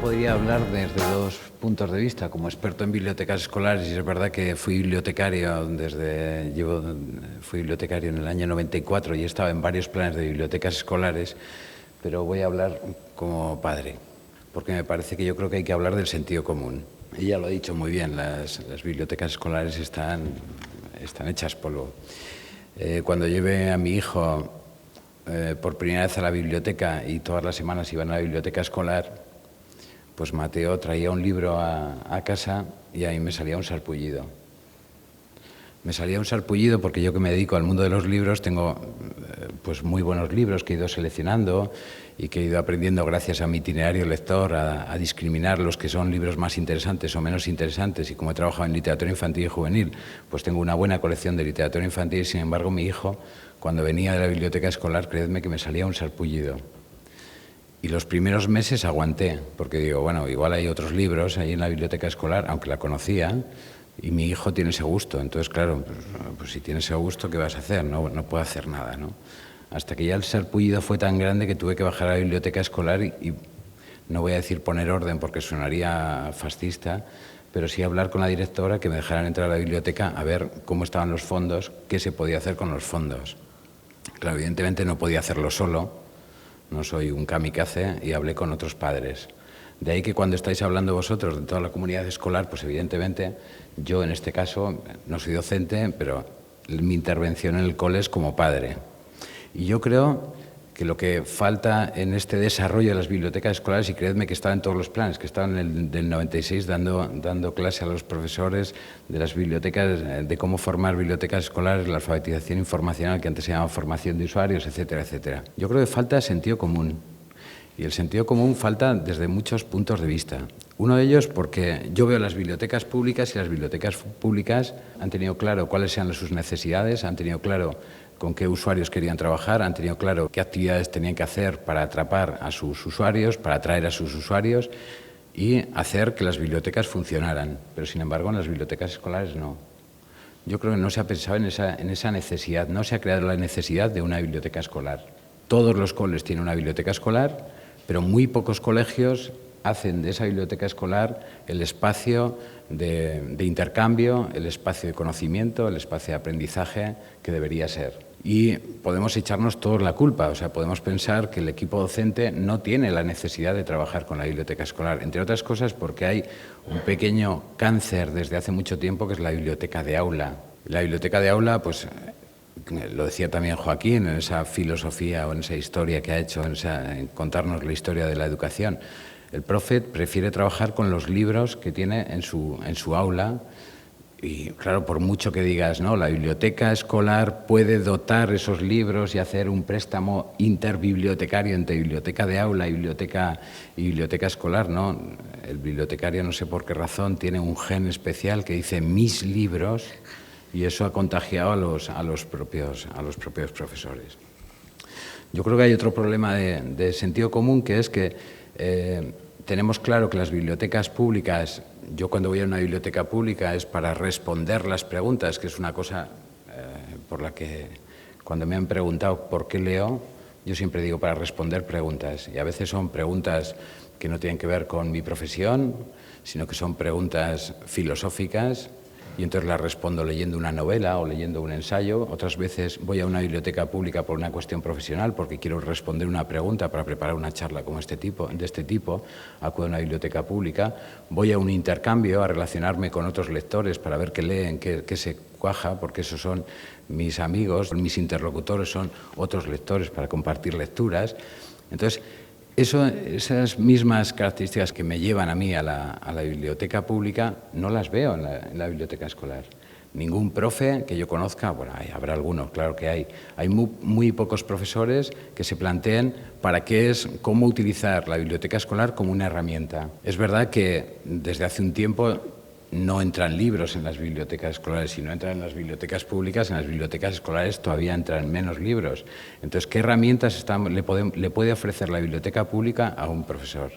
podría hablar desde dos puntos de vista. Como experto en bibliotecas escolares, y es verdad que fui bibliotecario fui bibliotecario en el año 94 y he estado en varios planes de bibliotecas escolares, pero voy a hablar como padre, porque me parece que yo creo que hay que hablar del sentido común. Ella lo ha dicho muy bien, las bibliotecas escolares están hechas polvo. Cuando llevé a mi hijo por primera vez a la biblioteca y todas las semanas iban a la biblioteca escolar, pues Mateo traía un libro a casa y ahí me salía un sarpullido. Me salía un sarpullido porque yo, que me dedico al mundo de los libros, tengo pues muy buenos libros que he ido seleccionando y que he ido aprendiendo gracias a mi itinerario lector a discriminar los que son libros más interesantes o menos interesantes, y como he trabajado en literatura infantil y juvenil, pues tengo una buena colección de literatura infantil. Sin embargo, mi hijo, cuando venía de la biblioteca escolar, creedme que me salía un sarpullido. Y los primeros meses aguanté, porque digo, bueno, igual hay otros libros ahí en la biblioteca escolar, aunque la conocía, y mi hijo tiene ese gusto. Entonces, claro, pues si tiene ese gusto, ¿qué vas a hacer? No puedo hacer nada, ¿no? Hasta que ya el sarpullido fue tan grande que tuve que bajar a la biblioteca escolar y no voy a decir poner orden porque sonaría fascista, pero sí hablar con la directora, que me dejaran entrar a la biblioteca a ver cómo estaban los fondos, qué se podía hacer con los fondos. Claro, evidentemente no podía hacerlo solo, no soy un kamikaze, y hablé con otros padres. De ahí que cuando estáis hablando vosotros de toda la comunidad escolar, pues evidentemente yo en este caso no soy docente, pero mi intervención en el cole es como padre. Y yo creo que lo que falta en este desarrollo de las bibliotecas escolares, y creedme que estaba en todos los planes, que estaba en el del 96 dando clase a los profesores de las bibliotecas, de cómo formar bibliotecas escolares, la alfabetización informacional, que antes se llamaba formación de usuarios, etcétera, etcétera. Yo creo que falta sentido común. Y el sentido común falta desde muchos puntos de vista. Uno de ellos porque yo veo las bibliotecas públicas, y las bibliotecas públicas han tenido claro cuáles eran sus necesidades, han tenido claro con qué usuarios querían trabajar, han tenido claro qué actividades tenían que hacer para atrapar a sus usuarios, para atraer a sus usuarios y hacer que las bibliotecas funcionaran. Pero, sin embargo, en las bibliotecas escolares no. Yo creo que no se ha pensado en esa necesidad, no se ha creado la necesidad de una biblioteca escolar. Todos los coles tienen una biblioteca escolar, pero muy pocos colegios hacen de esa biblioteca escolar el espacio de intercambio, el espacio de conocimiento, el espacio de aprendizaje que debería ser. Y podemos echarnos todos la culpa, o sea, podemos pensar que el equipo docente no tiene la necesidad de trabajar con la biblioteca escolar, entre otras cosas porque hay un pequeño cáncer desde hace mucho tiempo, que es la biblioteca de aula. La biblioteca de aula, pues lo decía también Joaquín, en esa filosofía o en esa historia que ha hecho, en contarnos la historia de la educación. El profe prefiere trabajar con los libros que tiene en su aula, y claro, por mucho que digas, no, la biblioteca escolar puede dotar esos libros y hacer un préstamo interbibliotecario entre biblioteca de aula y biblioteca escolar, ¿no? El bibliotecario, no sé por qué razón, tiene un gen especial que dice mis libros, y eso ha contagiado a los propios profesores. Yo creo que hay otro problema de sentido común, que es que tenemos claro que las bibliotecas públicas, yo cuando voy a una biblioteca pública es para responder las preguntas, que es una cosa por la que cuando me han preguntado por qué leo, yo siempre digo para responder preguntas, y a veces son preguntas que no tienen que ver con mi profesión, sino que son preguntas filosóficas, y entonces las respondo leyendo una novela o leyendo un ensayo. Otras veces voy a una biblioteca pública por una cuestión profesional, porque quiero responder una pregunta para preparar una charla de este tipo, acudo a una biblioteca pública. Voy a un intercambio a relacionarme con otros lectores para ver qué leen, qué se cuaja, porque esos son mis amigos, mis interlocutores son otros lectores para compartir lecturas. Entonces, esas mismas características que me llevan a mí a la biblioteca pública no las veo en la biblioteca escolar. Ningún profe que yo conozca, bueno, habrá algunos, claro que hay. Hay muy pocos profesores que se planteen cómo utilizar la biblioteca escolar como una herramienta. Es verdad que desde hace un tiempo no entran libros en las bibliotecas escolares. Si no entran en las bibliotecas públicas, en las bibliotecas escolares todavía entran menos libros. Entonces, ¿qué herramientas le puede ofrecer la biblioteca pública a un profesor?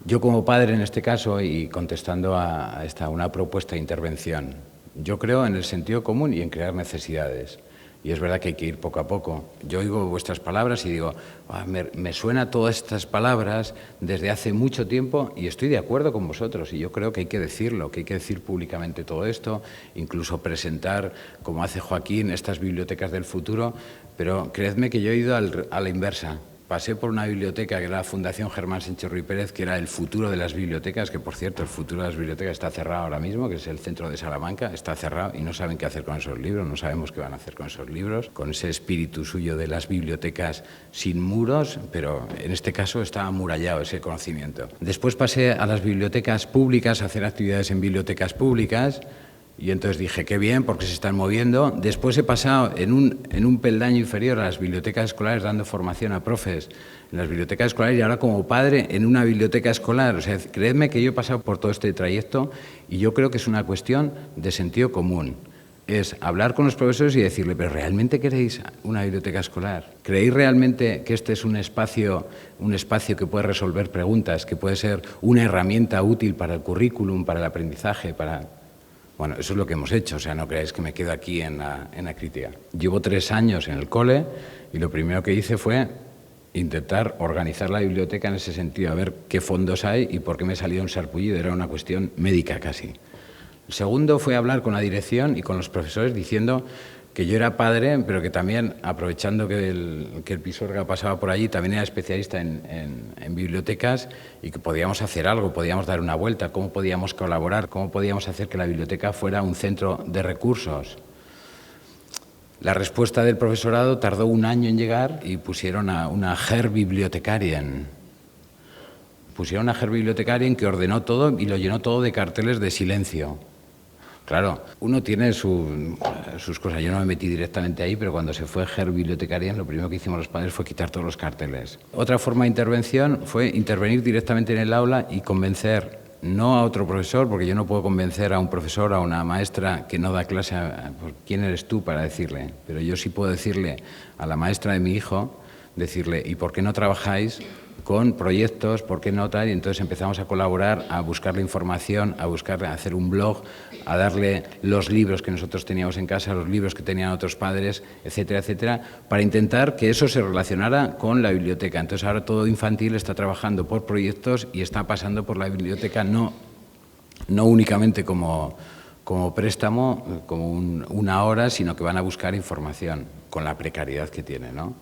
Yo, como padre en este caso, y contestando a una propuesta de intervención, yo creo en el sentido común y en crear necesidades. Y es verdad que hay que ir poco a poco. Yo oigo vuestras palabras y digo, me suena todas estas palabras desde hace mucho tiempo y estoy de acuerdo con vosotros. Y yo creo que hay que decirlo, que hay que decir públicamente todo esto, incluso presentar, como hace Joaquín, estas bibliotecas del futuro. Pero creedme que yo he ido a la inversa. Pasé por una biblioteca que era la Fundación Germán Sánchez Ruiz Pérez, que era el futuro de las bibliotecas, que por cierto el futuro de las bibliotecas está cerrado ahora mismo, que es el centro de Salamanca, está cerrado y no saben qué hacer con esos libros, no sabemos qué van a hacer con esos libros, con ese espíritu suyo de las bibliotecas sin muros, pero en este caso está amurallado ese conocimiento. Después pasé a las bibliotecas públicas, a hacer actividades en bibliotecas públicas. Y entonces dije, qué bien, porque se están moviendo. Después he pasado en un peldaño inferior a las bibliotecas escolares dando formación a profes en las bibliotecas escolares y ahora como padre en una biblioteca escolar. O sea, creedme que yo he pasado por todo este trayecto y yo creo que es una cuestión de sentido común. Es hablar con los profesores y decirle, ¿pero realmente queréis una biblioteca escolar? ¿Creéis realmente que este es un espacio que puede resolver preguntas, que puede ser una herramienta útil para el currículum, para el aprendizaje, para... Bueno, eso es lo que hemos hecho, o sea, no creáis que me quedo aquí en la crítica. Llevo 3 años en el cole y lo primero que hice fue intentar organizar la biblioteca en ese sentido, a ver qué fondos hay y por qué me salió un sarpullido, era una cuestión médica casi. El segundo fue hablar con la dirección y con los profesores diciendo que yo era padre, pero que también, aprovechando que el Pisuerga pasaba por allí, también era especialista en bibliotecas y que podíamos hacer algo, podíamos dar una vuelta, cómo podíamos colaborar, cómo podíamos hacer que la biblioteca fuera un centro de recursos. La respuesta del profesorado tardó 1 año en llegar y pusieron a una Herr-Bibliothekarien. Pusieron a una Herr-Bibliothekarien que ordenó todo y lo llenó todo de carteles de silencio. Claro, uno tiene sus cosas. Yo no me metí directamente ahí, pero cuando se fue Herr-Bibliothekarien, lo primero que hicimos los padres fue quitar todos los carteles. Otra forma de intervención fue intervenir directamente en el aula y convencer, no a otro profesor, porque yo no puedo convencer a un profesor, a una maestra que no da clase, pues, ¿quién eres tú para decirle? Pero yo sí puedo decirle a la maestra de mi hijo, decirle, ¿y por qué no trabajáis con proyectos, por qué no tal? Y entonces empezamos a colaborar, a buscar la información, a hacer un blog, a darle los libros que nosotros teníamos en casa, los libros que tenían otros padres, etcétera, etcétera, para intentar que eso se relacionara con la biblioteca. Entonces ahora todo infantil está trabajando por proyectos y está pasando por la biblioteca no únicamente como préstamo, como una hora, sino que van a buscar información con la precariedad que tiene, ¿no?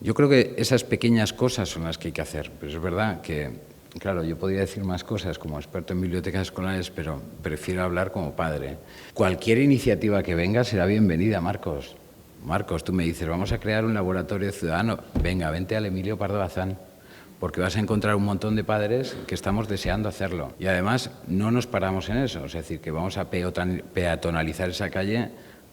Yo creo que esas pequeñas cosas son las que hay que hacer, pero es verdad que, claro, yo podría decir más cosas como experto en bibliotecas escolares, pero prefiero hablar como padre. Cualquier iniciativa que venga será bienvenida, Marcos. Marcos, tú me dices, vamos a crear un laboratorio ciudadano. Venga, vente al Emilio Pardo Bazán, porque vas a encontrar un montón de padres que estamos deseando hacerlo. Y además no nos paramos en eso, es decir, que vamos a peatonalizar esa calle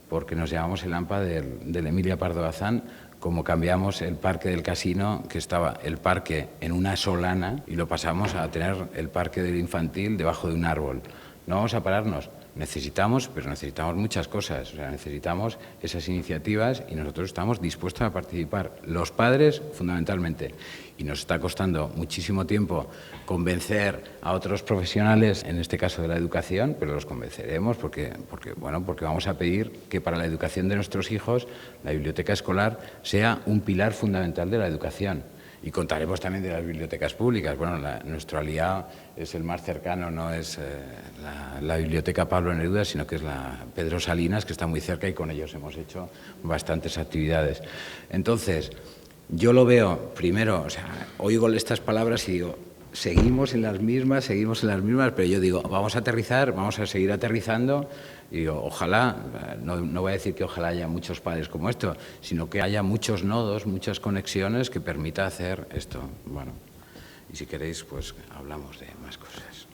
porque nos llamamos el AMPA del Emilio Pardo Bazán, como cambiamos el parque del casino, que estaba el parque en una solana, y lo pasamos a tener el parque del infantil debajo de un árbol. No vamos a pararnos. Necesitamos muchas cosas, o sea, necesitamos esas iniciativas y nosotros estamos dispuestos a participar, los padres fundamentalmente. Y nos está costando muchísimo tiempo convencer a otros profesionales, en este caso de la educación, pero los convenceremos porque vamos a pedir que para la educación de nuestros hijos la biblioteca escolar sea un pilar fundamental de la educación. Y contaremos también de las bibliotecas públicas. Bueno, nuestro aliado es el más cercano, no es la Biblioteca Pablo Neruda, sino que es la Pedro Salinas, que está muy cerca y con ellos hemos hecho bastantes actividades. Entonces, yo lo veo, primero, o sea, oigo estas palabras y digo, seguimos en las mismas, pero yo digo, vamos a aterrizar, vamos a seguir aterrizando. Y digo, ojalá, no voy a decir que ojalá haya muchos padres como esto, sino que haya muchos nodos, muchas conexiones que permita hacer esto. Bueno, y si queréis, pues hablamos de más cosas.